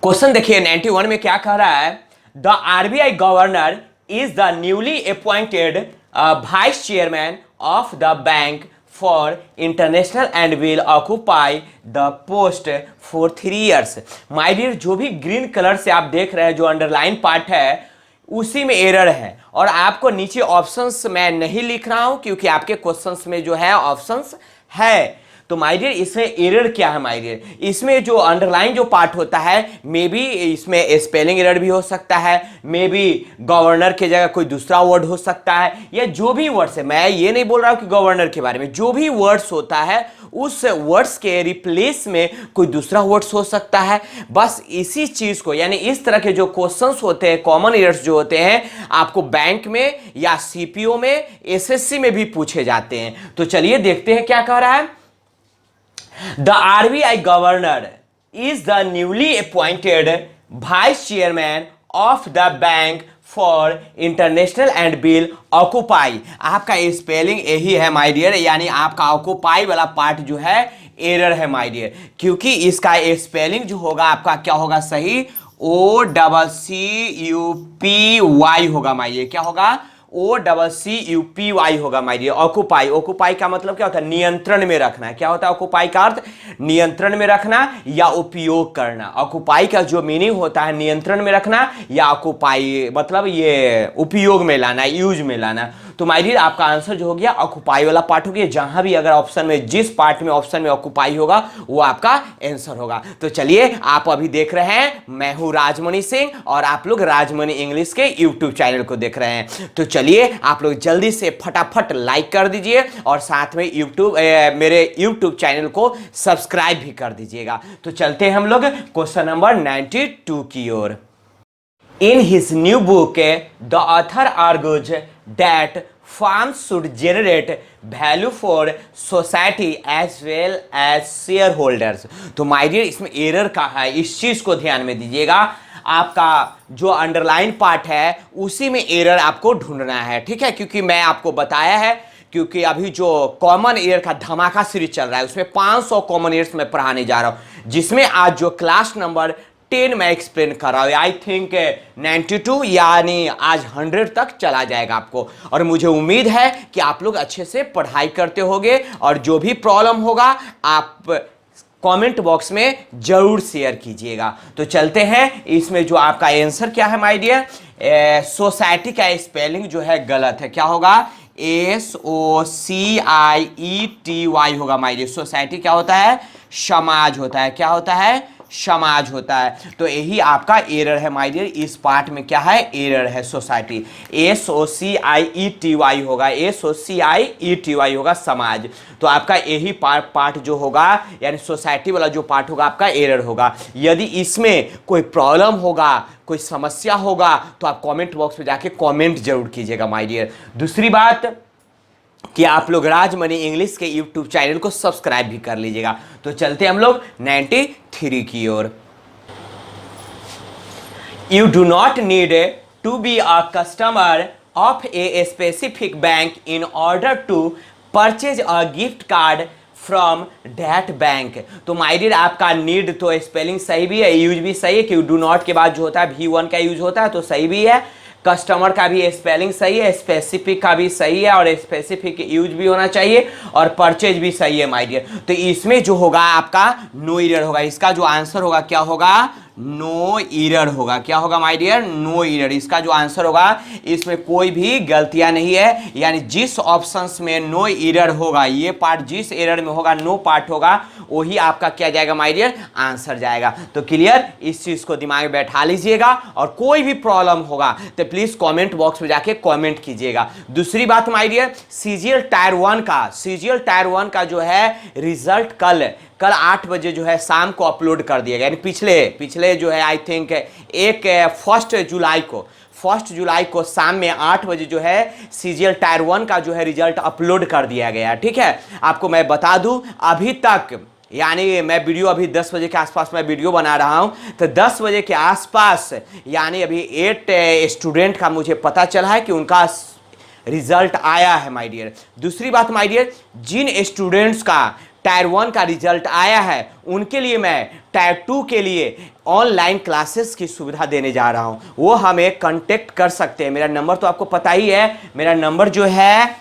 Question देखिए 91 में क्या कह रहा है, the RBI governor is the newly appointed vice chairman of the bank for international and will occupy the post for 3 years। My dear, जो भी ग्रीन कलर से आप देख रहे हैं, जो अंडरलाइन पार्ट है उसी में एरर है, और आपको नीचे ऑप्शंस मैं नहीं लिख रहा हूं क्योंकि आपके क्वेश्चंस में जो है ऑप्शंस है। तो माय डियर, इसमें एरर क्या है माय डियर, इसमें जो अंडरलाइन जो पार्ट होता है मे बी इसमें स्पेलिंग एरर भी हो सकता है, मे बी गवर्नर की जगह कोई दूसरा वर्ड हो सकता है, या जो भी वर्ड्स है, मैं ये नहीं बोल रहा हूं कि गवर्नर के बारे में, जो भी वर्ड्स होता है उस वर्ड्स के रिप्लेस में कोई दूसरा वर्ड्स हो सकता है। बस इसी चीज को, यानी इस तरह के जो क्वेश्चंस होते हैं, कॉमन एरर्स जो होते हैं, आपको बैंक में या सीपीओ में, एसएससी में भी पूछे जाते हैं। तो चलिए देखते हैं क्या कह रहा है। The RBI governor is the newly appointed vice chairman of the bank for international and will occupy। आपका स्पेलिंग यही है माय डियर, यानी आपका ऑक्यूपाई वाला पार्ट जो है एरर है माय डियर, क्योंकि इसका स्पेलिंग जो होगा आपका क्या होगा सही, OCCUPY होगा माय डियर। क्या होगा? OCCUPY होगा माय डियर। ऑक्यूपाई, ऑक्यूपाई का मतलब क्या होता है? नियंत्रण में रखना है। क्या होता है ऑक्यूपाई का अर्थ? नियंत्रण में रखना या उपयोग करना। ऑक्यूपाई का जो मीनिंग होता है नियंत्रण में रखना, या ऑक्यूपाई मतलब ये उपयोग में लाना, यूज में लाना। तो माय डियर आपका आंसर जो हो गया ऑक्यूपाई वाला पार्ट हो गया। जहां भी अगर ऑप्शन में, जिस पार्ट में ऑप्शन में ऑक्यूपाई होगा वो आपका आंसर होगा। तो चलिए, आप अभी देख रहे हैं, मैं हूं राजमणि सिंह और आप लोग राजमणि इंग्लिश के यूट्यूब चैनल को देख रहे हैं। तो चलिए आप लोग जल्दी से फटाफट लाइक कर दीजिए और साथ में मेरे यूट्यूब चैनल को सब्सक्राइब भी कर दीजिएगा। तो चलते हैं हम लोग क्वेश्चन नंबर 92 की ओर। In his new book, the author argues that firms should generate value for society as well as shareholders। तो माय डियर इसमें एरर का है, इस चीज को ध्यान में दीजिएगा। आपका जो अंडरलाइन पार्ट है उसी में एरर आपको ढूंढना है, ठीक है? क्योंकि मैं आपको बताया है, क्योंकि अभी जो कॉमन एयर का धमाका सीरीज चल रहा है उसमें 500 कॉमन एयर्स में पढ़ाने जा रहा हूं, जिसमें आज जो क्लास नंबर 10 में एक्सप्लेन कर रहा हूं। आई थिंक 92 यानी आज 100 तक चला जाएगा आपको, और मुझे उम्मीद है कि आप लोग अच्छे से पढ़ाई करते होंगे, और जो भी प्रॉब्लम होगा आप कमेंट बॉक्स में जरूर शेयर कीजिएगा। तो चलते हैं, इसमें जो आपका आंसर क्या है माय डियर, सोसाइटी का स्पेलिंग जो है गलत है। क्या होगा? SOCIETY होगा माय डियर। सोसाइटी क्या होता है? समाज होता है। क्या होता है? समाज होता है। तो यही आपका एरर है माय डियर, इस पार्ट में क्या है? एरर है सोसाइटी। SOCIETY होगा, SOCIETY होगा समाज। तो आपका यही पार्ट जो होगा, यानी सोसाइटी वाला जो पार्ट होगा आपका एरर होगा। यदि इसमें कोई प्रॉब्लम होगा, कोई समस्या होगा, तो आप कमेंट बॉक्स में जाके कमेंट जरूर कीजिएगा माय डियर। दूसरी बात कि आप लोग राजमणि इंग्लिश के यूट्यूब चैनल को सब्सक्राइब भी कर लीजिएगा। तो चलते हम लोग 93 की ओर। You do not need to be a customer of a specific bank in order to purchase a gift card from that bank. तो माय डियर आपका नीड तो स्पेलिंग सही भी है, यूज भी सही है, कि डू नॉट के बाद जो होता है V1 का यूज होता है, तो सही भी है। कस्टमर का भी स्पेलिंग सही है, स्पेसिफिक का भी सही है, और स्पेसिफिक यूज भी होना चाहिए, और परचेज भी सही है माय डियर। तो इसमें जो होगा आपका नो एरर होगा। इसका जो आंसर होगा क्या होगा? नो एरर होगा। क्या होगा माय डियर? No error. इसका जो आंसर होगा, इसमें कोई भी गलतियां नहीं है, यानी जिस ऑप्शंस में नो एरर होगा, ये पार्ट जिस एरर में होगा, नो पार्ट होगा, वही आपका क्या जाएगा माय डियर? आंसर जाएगा। तो क्लियर, इस चीज को दिमाग में बैठा लीजिएगा, और कोई भी प्रॉब्लम होगा तो प्लीज कमेंट बॉक्स में जाके कमेंट कीजिएगा। दूसरी बात माय डियर, सीजीएल टायर 1 का जो है रिजल्ट कल 8 बजे जो है शाम को अपलोड कर दिया गया, यानी पिछले जो है आई थिंक 1 जुलाई को शाम में 8 बजे जो है सीजीएल टायर 1 का जो है रिजल्ट अपलोड कर दिया गया। ठीक है, आपको मैं बता दूं, अभी तक, यानी मैं वीडियो अभी 10 बजे के आसपास मैं वीडियो बना रहा हूं, तो 10 बजे के आसपास यानी अभी 8 स्टूडेंट का मुझे पता चला है कि उनका रिजल्ट आया है माय डियर। दूसरी बात माय डियर, जिन स्टूडेंट्स का टायर 1 का रिजल्ट आया है उनके लिए मैं टायर 2 के लिए ऑनलाइन क्लासेस की सुविधा देने जा रहा हूं। वो हमें कांटेक्ट कर सकते हैं। मेरा नंबर तो आपको पता ही है, मेरा नंबर जो है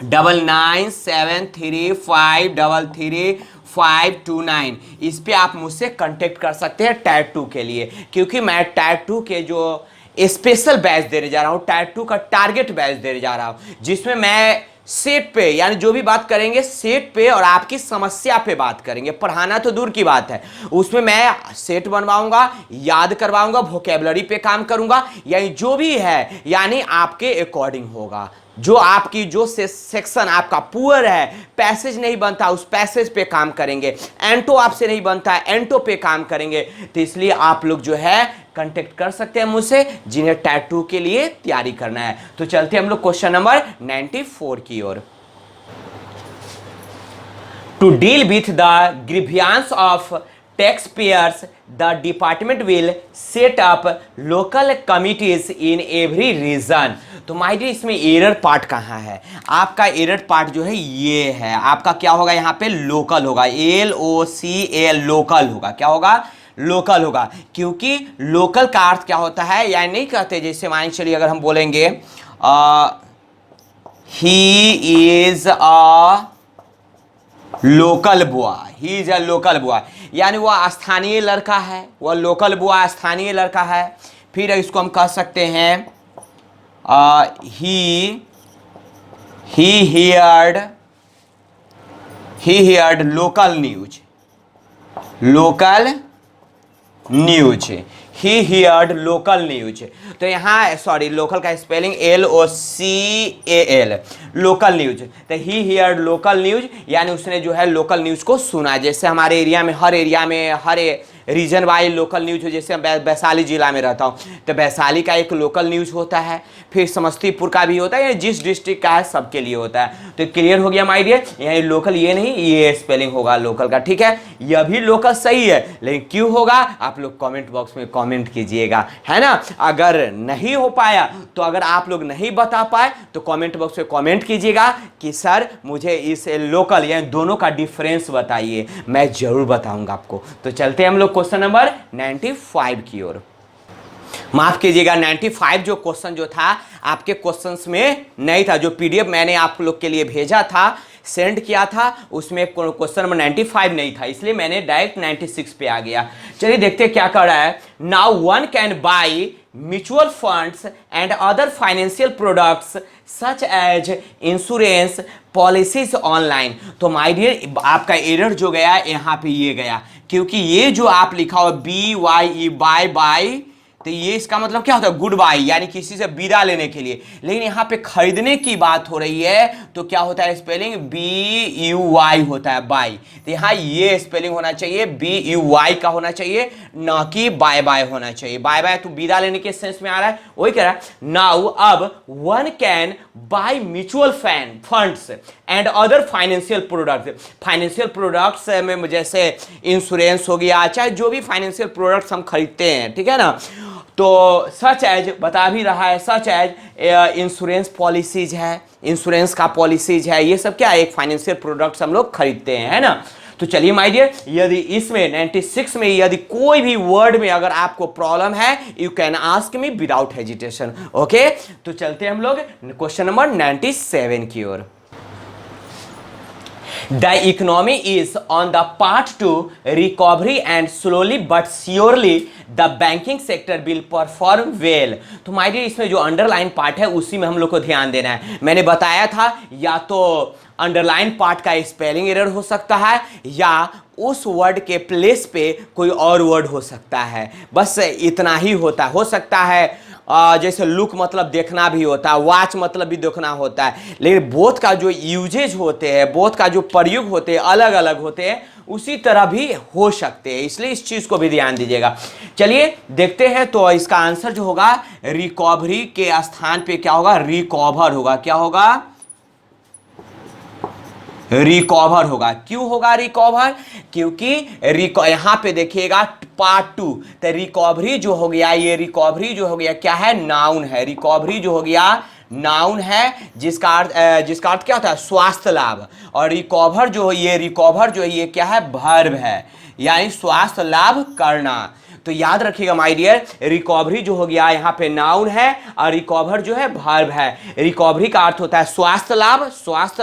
9973533529। इस पे आप मुझसे कांटेक्ट कर सकते हैं टायर 2 के लिए, क्योंकि मैं टायर 2 के जो स्पेशल बैच देने जा रहा हूं, टायर 2 का टारगेट बैच देने जा रहा हूं, जिसमें मैं सेट पे यानी जो भी बात करेंगे सेट पे और आपकी समस्या पे बात करेंगे। पढ़ाना तो दूर की बात है, उसमें मैं सेट बनवाऊंगा, याद करवाऊंगा, वोकेबलरी पे काम करूंगा, यानी जो भी है यानी आपके अकॉर्डिंग होगा। जो आपकी जो सेक्शन आपका पुअर है, पैसेज नहीं बनता, उस पैसेज पे काम करेंगे। एंटो आपसे नहीं बनता है, एंटो पे काम करेंगे। तो इसलिए आप लोग जो है कांटेक्ट कर सकते हैं मुझसे, जिन्हें टायर 2 के लिए तैयारी करना है। तो चलते हैं हम लोग क्वेश्चन नंबर 94 की ओर। To deal with the grievances of taxpayers, the department will set up local committees in every region। तो माय डियर इसमें एरर पार्ट कहाँ है? आपका एरर पार्ट जो है ये है, आपका क्या होगा यहाँ पे लोकल होगा, LOCAL लोकल होगा। क्या होगा? लोकल होगा। क्योंकि लोकल का अर्थ क्या होता है, यानी नहीं कहते जैसे मान चलिए अगर हम बोलेंगे he is a local boy, he is a local boy, यानी वह स्थानीय लड़का है, वह लोकल बॉय स्थानीय लड़का है। फिर इसको हम कह सकते हैं he heard local news, local news, he heard local news. तो यहाँ सॉरी लोकल का स्पेलिंग LOCAL, लोकल न्यूज। तो ही हियर्ड लोकल न्यूज यानी उसने जो है लोकल न्यूज को सुना। जैसे हमारे एरिया में हर रीजन वाइज लोकल न्यूज हो। जैसे मैं वैशाली जिला में रहता हूँ तो वैशाली का एक लोकल न्यूज होता है, फिर समस्तीपुर का भी होता है, जिस डिस्ट्रिक्ट का है सबके लिए होता है। तो क्लियर हो गया माय डियर, यहाँ लोकल ये नहीं, ये स्पेलिंग होगा लोकल का, ठीक है। यह भी लोकल सही है, लेकिन क्यों होगा आप लोग कमेंट बॉक्स में कमेंट कीजिएगा, है ना। अगर नहीं हो पाया तो अगर आप लोग नहीं बता पाए तो कमेंट बॉक्स में कमेंट कीजिएगा कि सर मुझे इस लोकल यानी दोनों का डिफरेंस बताइए, मैं जरूर बताऊंगा आपको। तो चलते हैं हम लोग क्वेश्चन नंबर 95 की ओर। माफ कीजिएगा 95 जो क्वेश्चन जो था आपके क्वेश्चंस में नहीं था, जो पीडीएफ मैंने आप लोग के लिए भेजा था, सेंड किया था, उसमें क्वेश्चन नंबर 95 नहीं था, इसलिए मैंने डायरेक्ट 96 पे आ गया। चलिए देखते हैं क्या कर रहा है। Now one can buy mutual funds and other financial products such as insurance policies online. तो माय डियर आपका एरर जो गया यहाँ पे ये गया, क्योंकि ये जो आप लिखा हो BYE बाय, तो ये इसका मतलब क्या होता है? गुड बाय, यानी किसी से विदा लेने के लिए। लेकिन यहाँ पे खरीदने की बात हो रही है तो क्या होता है? स्पेलिंग BUY होता है, बाय। तो यहाँ ये स्पेलिंग होना चाहिए BUY का होना चाहिए, ना कि बाय बाय होना चाहिए। बाय बाय तो विदा लेने के सेंस में आ रहा है, वही कह रहा है। नाउ अब one can buy mutual funds and other financial products. Financial products में जैसे इंश्योरेंस हो गया, चाहे जो भी फाइनेंशियल प्रोडक्ट्स हम खरीदते हैं, ठीक है ना। तो सच एज बता भी रहा है, सच एज इंश्योरेंस पॉलिसीज है, इंश्योरेंस का पॉलिसीज है, ये सब क्या है? एक फाइनेंशियल प्रोडक्ट्स हम लोग खरीदते हैं, है ना। तो चलिए माय डियर, यदि इसमें 96 में यदि कोई भी वर्ड में अगर आपको प्रॉब्लम है, you can ask me without hesitation, okay. तो चलते हैं हम लोग क्वेश्चन नंबर 97 की ओर। The economy is on the path to recovery and slowly but surely the banking sector will perform well। तो माय डियर इसमें जो अंडरलाइन पार्ट है उसी में हम लोग को ध्यान देना है। मैंने बताया था या तो अंडरलाइन पार्ट का स्पेलिंग एरर हो सकता है या उस वर्ड के प्लेस पे कोई और वर्ड हो सकता है, बस इतना ही होता है। हो सकता है जैसे लुक मतलब देखना भी होता है, वॉच मतलब भी देखना होता है, लेकिन बोथ का जो यूजेज होते हैं, बोथ का जो प्रयोग होते हैं अलग अलग होते हैं, उसी तरह भी हो सकते हैं, इसलिए इस चीज को भी ध्यान दीजिएगा। चलिए देखते हैं, तो इसका आंसर जो होगा रिकवरी के स्थान पे क्या होगा? रिकवर होगा। क्या होगा? रिकवर होगा। क्यों होगा रिकवर? क्योंकि यहां पे देखिएगा पार्ट 2, तो रिकवरी जो हो गया, ये रिकवरी जो हो गया क्या है? नाउन है। रिकवरी जो हो गया नाउन है जिसका अर्थ क्या होता है स्वास्थ्य लाभ, और रिकवर जो है ये क्या है वर्ब है, यानी स्वास्थ्य लाभ करना। तो याद रखिएगा माय डियर, रिकवरी जो हो गया यहाँ पे नाउन है और रिकवर जो है वर्ब है। रिकवरी का अर्थ होता है स्वास्थ्य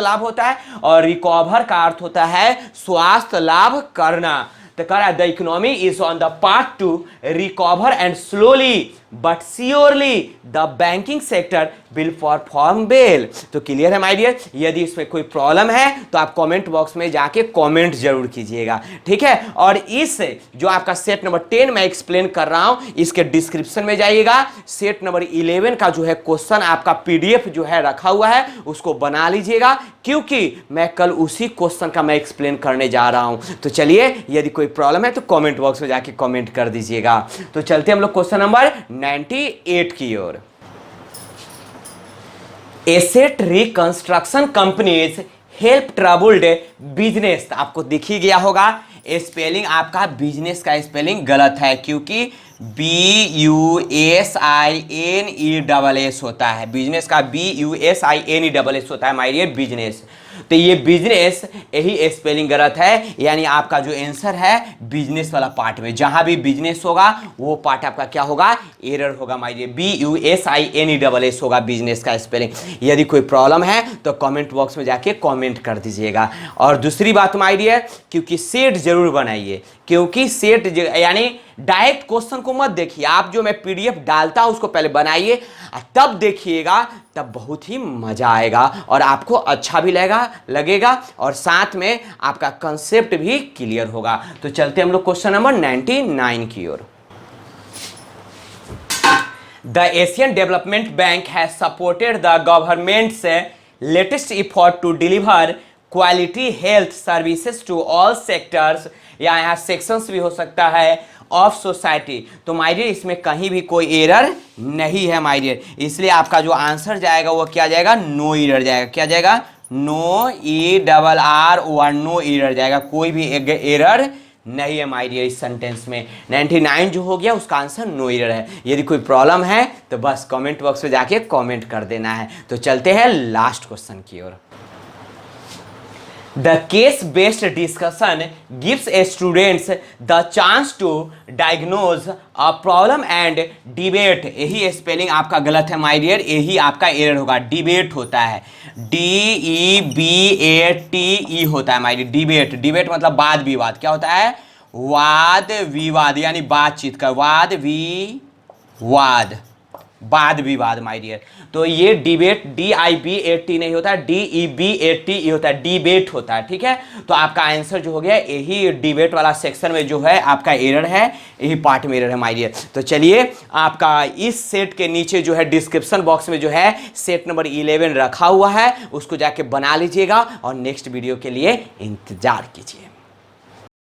लाभ होता है, और रिकवर का अर्थ होता है स्वास्थ्य लाभ करना। तो कह रहा है the economy is on the path to recover and slowly but surely the banking sector will perform well. तो क्लियर है माय डियर, यदि इसमें कोई प्रॉब्लम है तो आप कमेंट बॉक्स में जाके कमेंट जरूर कीजिएगा, ठीक है। और इस जो आपका सेट नंबर 10 मैं एक्सप्लेन कर रहा हूं, इसके डिस्क्रिप्शन में जाइएगा, सेट नंबर 11 का जो है क्वेश्चन आपका पीडीएफ जो है रखा हुआ है, उसको बना लीजिएगा, क्योंकि मैं कल उसी क्वेश्चन का मैं एक्सप्लेन करने जा रहा हूं। तो चलिए, यदि कोई प्रॉब्लम है तो कमेंट बॉक्स में जाके कमेंट कर दीजिएगा। तो चलते हम लोग क्वेश्चन नंबर 98 की ओर। Asset reconstruction companies help troubled business. आपको दिख ही गया होगा, स्पेलिंग आपका बिजनेस का स्पेलिंग गलत है, क्योंकि BUSINESS होता है, बिजनेस का BUSINESS होता है माय डियर बिजनेस। तो ये बिजनेस यही स्पेलिंग गलत है, यानी आपका जो आंसर है बिजनेस वाला पार्ट में, जहां भी बिजनेस होगा वो पार्ट आपका क्या होगा, एरर होगा माय डियर, BUSINESS होगा बिजनेस का स्पेलिंग। यदि कोई प्रॉब्लम है तो कमेंट बॉक्स में जाके कमेंट कर दीजिएगा। और दूसरी बात माय डियर, क्योंकि सेट जरूर बनाइए, क्योंकि सेट यानी डायरेक्ट क्वेश्चन को मत देखिए, आप जो मैं पीडीएफ डालता हूं उसको पहले बनाइए, तब देखिएगा, तब बहुत ही मजा आएगा और आपको अच्छा भी लगेगा और साथ में आपका कंसेप्ट भी क्लियर होगा। तो चलते हम लोग क्वेश्चन नंबर 99 की ओर। The Asian Development Bank has supported the government's latest effort to deliver quality health services to all sectors, या यहाँ सेक्शंस भी हो सकता है, ऑफ सोसाइटी। तो माय डियर इसमें कहीं भी कोई एरर नहीं है माय डियर, इसलिए आपका जो आंसर जाएगा वो क्या जाएगा, नो एरर जाएगा। क्या जाएगा, नो ERR, नो एरर जाएगा, कोई भी एरर नहीं है माय डियर इस सेंटेंस में। 99 जो हो गया उसका आंसर नो एरर है। यदि कोई प्रॉब्लम है तो बस कमेंट बॉक्स में जाके कमेंट कर देना है। तो चलते हैं लास्ट क्वेश्चन की ओर। The case-based discussion gives a students the chance to diagnose a problem and debate। यही स्पेलिंग आपका गलत है माय डियर, यही आपका एरर होगा, डिबेट होता है, DEBATE होता है माय डियर, डिबेट मतलब वाद विवाद। क्या होता है, वाद विवाद, यानी बातचीत का वाद विवाद माय डियर। तो ये डिबेट DIBAT नहीं होता, DEBATE होता है, डिबेट होता है, ठीक है। तो आपका आंसर जो हो गया, यही डिबेट वाला सेक्शन में जो है आपका एरर है, यही पार्ट में एरर है माय डियर। तो चलिए, आपका इस सेट के नीचे जो है डिस्क्रिप्शन बॉक्स में जो है सेट नंबर 11 रखा हुआ है, उसको जाके बना लीजिएगा और नेक्स्ट वीडियो के लिए इंतजार कीजिए।